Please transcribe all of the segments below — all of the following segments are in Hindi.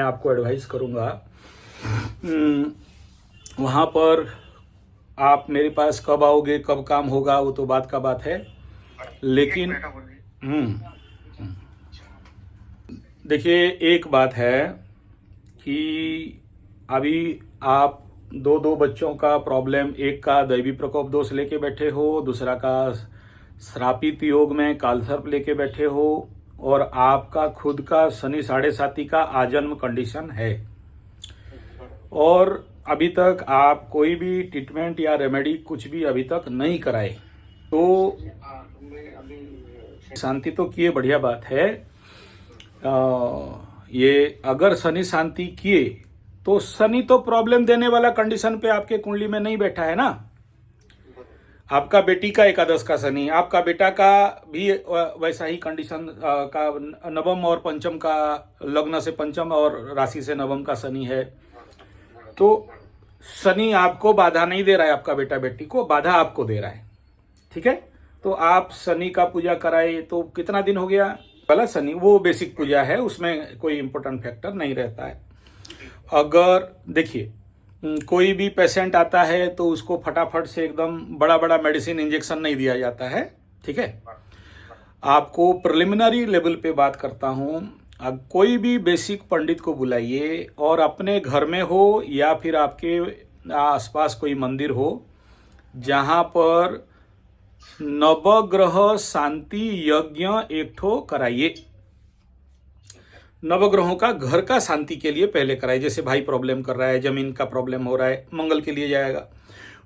मैं आपको एडवाइस करूंगा वहाँ पर आप मेरे पास कब आओगे, कब काम होगा, वो तो बात का बात है। लेकिन देखिए, एक बात है कि अभी आप दो दो बच्चों का प्रॉब्लम, एक का दैवी प्रकोप दोष लेके बैठे हो, दूसरा का श्रापित योग में कालसर्प लेके बैठे हो, और आपका खुद का शनि 7.5 का आजन्म कंडीशन है। और अभी तक आप कोई भी ट्रीटमेंट या रेमेडी कुछ भी अभी तक नहीं कराए, तो शांति तो किए, बढ़िया बात है। ये अगर शनि शांति किए तो शनि तो प्रॉब्लम देने वाला कंडीशन पे आपके कुंडली में नहीं बैठा है ना। आपका बेटी का एकादश का शनि, आपका बेटा का भी वैसा ही कंडीशन का नवम और पंचम का, लग्न से पंचम और राशि से नवम का शनि है। तो शनि आपको बाधा नहीं दे रहा है, आपका बेटा बेटी को बाधा आपको दे रहा है। ठीक है, तो आप शनि का पूजा कराए। तो कितना दिन हो गया वाला शनि, वो बेसिक पूजा है, उसमें कोई इंपॉर्टेंट फैक्टर नहीं रहता है। अगर देखिए, कोई भी पेशेंट आता है तो उसको फटाफट से एकदम बड़ा बड़ा मेडिसिन इंजेक्शन नहीं दिया जाता है। ठीक है, आपको प्रिलिमिनरी लेवल पे बात करता हूँ। कोई भी बेसिक पंडित को बुलाइए, और अपने घर में हो या फिर आपके आसपास कोई मंदिर हो जहाँ पर नवग्रह शांति यज्ञ एक ठो कराइए। नवग्रहों का घर का शांति के लिए पहले कराइए। जैसे भाई प्रॉब्लम कर रहा है, जमीन का प्रॉब्लम हो रहा है, मंगल के लिए जाएगा।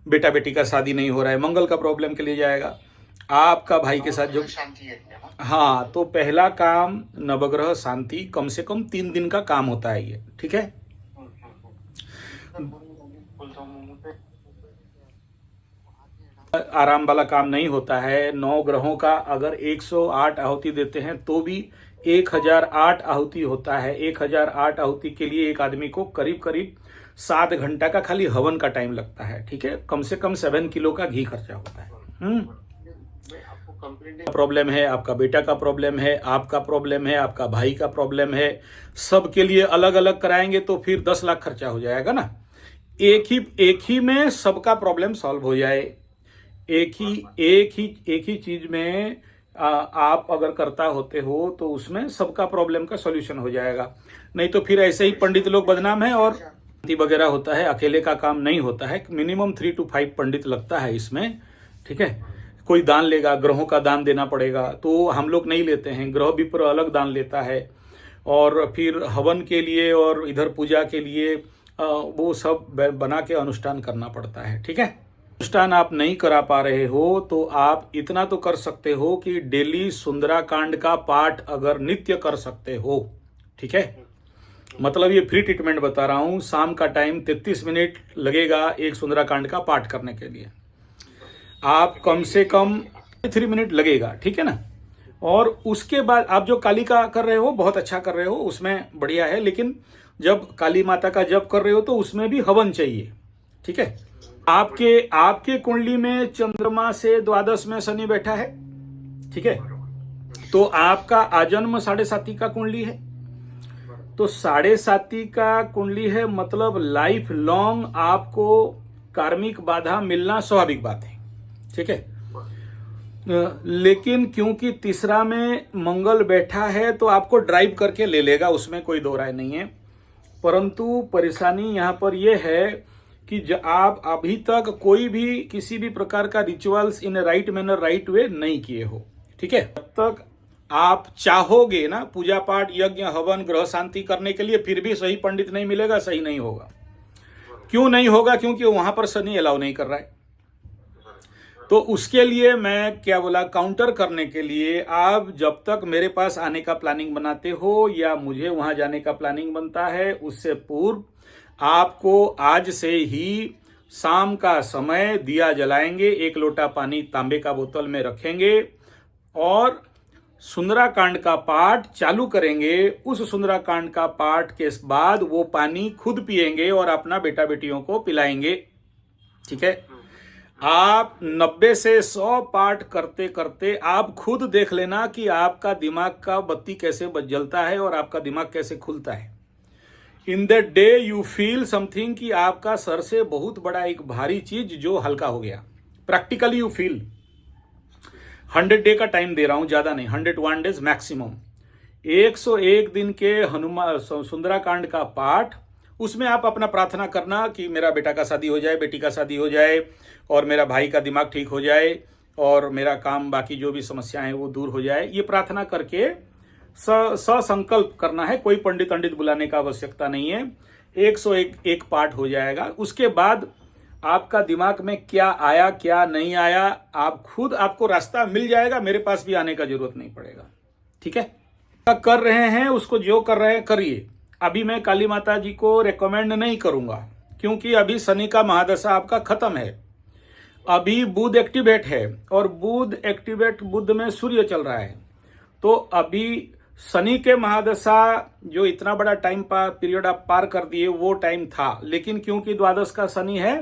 बेटा बेटी का शादी नहीं हो रहा है, मंगल का प्रॉब्लम के लिए जाएगा। आपका भाई के साथ जो हाँ, तो पहला काम नवग्रह शांति, कम से कम 3 दिन का काम होता है ये। ठीक है, आराम वाला काम नहीं होता है। 9 ग्रहों का अगर 108 आहुति देते हैं तो भी 1008 आहुति होता है। 1008 आहुति के लिए एक आदमी को करीब करीब 7 घंटा का खाली हवन का टाइम लगता है। ठीक है, कम से कम 7 किलो का घी खर्चा होता है। प्रॉब्लम है, आपका बेटा का प्रॉब्लम है, आपका प्रॉब्लम है, आपका भाई का प्रॉब्लम है, सबके लिए अलग अलग कराएंगे तो फिर 10 लाख खर्चा हो जाएगा ना। एक ही में सबका प्रॉब्लम सॉल्व हो जाए। एक ही चीज में आप अगर करता होते हो तो उसमें सबका प्रॉब्लम का सॉल्यूशन हो जाएगा। नहीं तो फिर ऐसे ही पंडित लोग बदनाम है और वगैरह होता है। अकेले का काम नहीं होता है, मिनिमम 3 to 5 पंडित लगता है इसमें। ठीक है, कोई दान लेगा, ग्रहों का दान देना पड़ेगा, तो हम लोग नहीं लेते हैं। ग्रह विप्र अलग दान लेता है, और फिर हवन के लिए और इधर पूजा के लिए वो सब बना के अनुष्ठान करना पड़ता है। ठीक है, अनुष्ठान आप नहीं करा पा रहे हो तो आप इतना तो कर सकते हो कि डेली सुंदराकांड का पाठ अगर नित्य कर सकते हो। ठीक है, मतलब ये फ्री ट्रीटमेंट बता रहा हूं। शाम का टाइम 33 मिनट लगेगा एक सुंदराकांड का पाठ करने के लिए। आप कम से कम 3 मिनट लगेगा। ठीक है ना, और उसके बाद आप जो काली का कर रहे हो बहुत अच्छा कर रहे हो, उसमें बढ़िया है। लेकिन जब काली माता का जप कर रहे हो तो उसमें भी हवन चाहिए। ठीक है, आपके कुंडली में चंद्रमा से द्वादश में शनि बैठा है। ठीक है, तो आपका आजन्म 7.5 का कुंडली है। तो 7.5 का कुंडली है, मतलब लाइफ लॉन्ग आपको कार्मिक बाधा मिलना स्वाभाविक बात है। ठीक है, लेकिन क्योंकि तीसरा में मंगल बैठा है तो आपको ड्राइव करके ले लेगा, उसमें कोई दो राय नहीं है। परंतु परेशानी यहाँ पर यह है कि आप अभी तक कोई भी किसी भी प्रकार का rituals in right manner right way नहीं किए हो। ठीक है, तब तक आप चाहोगे ना पूजा पाठ यज्ञ हवन ग्रह शांति करने के लिए, फिर भी सही पंडित नहीं मिलेगा, सही नहीं होगा। क्यों नहीं होगा? क्योंकि वहां पर शनि अलाउ नहीं कर रहा है। तो उसके लिए मैं क्या बोला, काउंटर करने के लिए आप जब तक मेरे पास आने का प्लानिंग बनाते हो या मुझे वहां जाने का प्लानिंग बनता है, उससे पूर्व आपको आज से ही शाम का समय दिया जलाएंगे, 1 लोटा पानी तांबे का बोतल में रखेंगे और सुंदराकांड का पाठ चालू करेंगे। उस सुंदराकांड का पाठ के बाद वो पानी खुद पिएंगे और अपना बेटा बेटियों को पिलाएंगे। ठीक है, आप 90 से 100 पाठ करते करते आप खुद देख लेना कि आपका दिमाग का बत्ती कैसे जलता है और आपका दिमाग कैसे खुलता है। In the day you feel something कि आपका सर से बहुत बड़ा एक भारी चीज जो हल्का हो गया, प्रैक्टिकली यू फील। 100 डे का टाइम दे रहा हूं, ज्यादा नहीं, 101 डेज मैक्सिमम। 101 दिन के हनुमान सुंदराकांड का पाठ, उसमें आप अपना प्रार्थना करना कि मेरा बेटा का शादी हो जाए, बेटी का शादी हो जाए, और मेरा भाई का दिमाग ठीक हो जाए, और मेरा काम बाकी जो भी समस्याएं हैं वो दूर हो जाए। ये प्रार्थना करके ससंकल्प करना है, कोई पंडित पंडित बुलाने का आवश्यकता नहीं है। 101 पाठ हो जाएगा। उसके बाद आपका दिमाग में क्या आया क्या नहीं आया, आप खुद, आपको रास्ता मिल जाएगा, मेरे पास भी आने का जरूरत नहीं पड़ेगा। ठीक है, कर रहे हैं उसको, जो कर रहे हैं करिए। अभी मैं काली माता जी को रेकमेंड नहीं करूंगा, क्योंकि अभी शनि का महादशा आपका खत्म है। अभी बुध एक्टिवेट है, और बुध एक्टिवेट, बुध में सूर्य चल रहा है। तो अभी शनि के महादशा जो इतना बड़ा टाइम पीरियड आप पार कर दिए, वो टाइम था, लेकिन क्योंकि द्वादश का शनि है,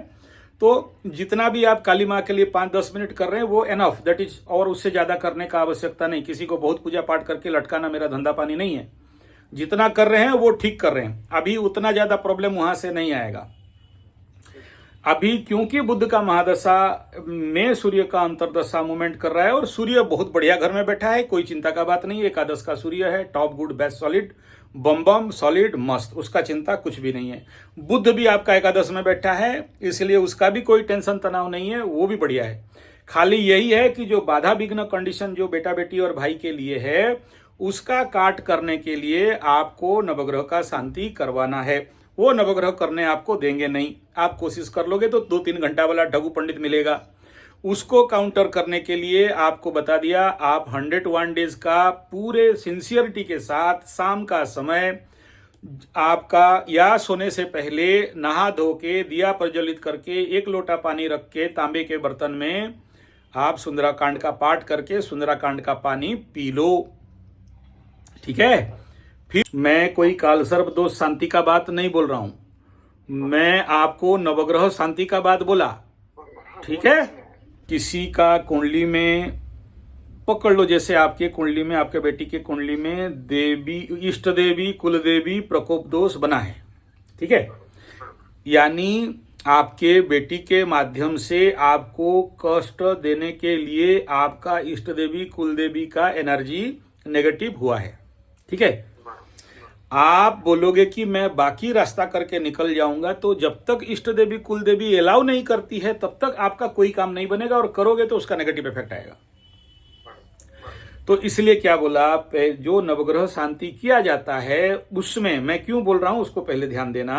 तो जितना भी आप काली माँ के लिए 5-10 मिनट कर रहे हैं वो एनफ, दैट इज, और उससे ज्यादा करने का आवश्यकता नहीं। किसी को बहुत पूजा पाठ करके लटकाना मेरा धंधा पानी नहीं है। जितना कर रहे हैं वो ठीक कर रहे हैं, अभी उतना ज्यादा प्रॉब्लम वहां से नहीं आएगा। अभी क्योंकि बुध का महादशा में सूर्य का अंतरदशा मूवमेंट कर रहा है, और सूर्य बहुत बढ़िया घर में बैठा है, कोई चिंता का बात नहीं। एकादश का सूर्य है, टॉप गुड बेस्ट सॉलिड, बम बम सॉलिड मस्त, उसका चिंता कुछ भी नहीं है। बुध भी आपका एकादश में बैठा है, इसलिए उसका भी कोई टेंशन तनाव नहीं है, वो भी बढ़िया है। खाली यही है कि जो बाधा विघ्न कंडीशन जो बेटा बेटी और भाई के लिए है, उसका काट करने के लिए आपको नवग्रह का शांति करवाना है। वो नवग्रह करने आपको देंगे नहीं। आप कोशिश कर लोगे तो 2-3 घंटा वाला ढगू पंडित मिलेगा। उसको काउंटर करने के लिए आपको बता दिया, आप 101 डेज का पूरे सिंसियरिटी के साथ शाम का समय आपका, या सोने से पहले नहा धो के दिया प्रज्वलित करके 1 लोटा पानी रख के तांबे के बर्तन में आप सुंदराकांड का पाठ करके सुंदराकांड का पानी पी लो। ठीक है, फिर मैं कोई काल सर्प दोष शांति का बात नहीं बोल रहा हूं, मैं आपको नवग्रह शांति का बात बोला। ठीक है, किसी का कुंडली में पकड़ लो, जैसे आपके कुंडली में, आपके बेटी के कुंडली में देवी, इष्ट देवी, कुल देवी प्रकोप दोष बना है। ठीक है, यानी आपके बेटी के माध्यम से आपको कष्ट देने के लिए आपका इष्ट देवी कुल देवी का एनर्जी नेगेटिव हुआ है। ठीक है, आप बोलोगे कि मैं बाकी रास्ता करके निकल जाऊंगा, तो जब तक इष्ट देवी कुल देवी अलाउ नहीं करती है तब तक आपका कोई काम नहीं बनेगा, और करोगे तो उसका नेगेटिव इफेक्ट आएगा। तो इसलिए क्या बोला, जो नवग्रह शांति किया जाता है उसमें मैं क्यों बोल रहा हूं उसको पहले ध्यान देना।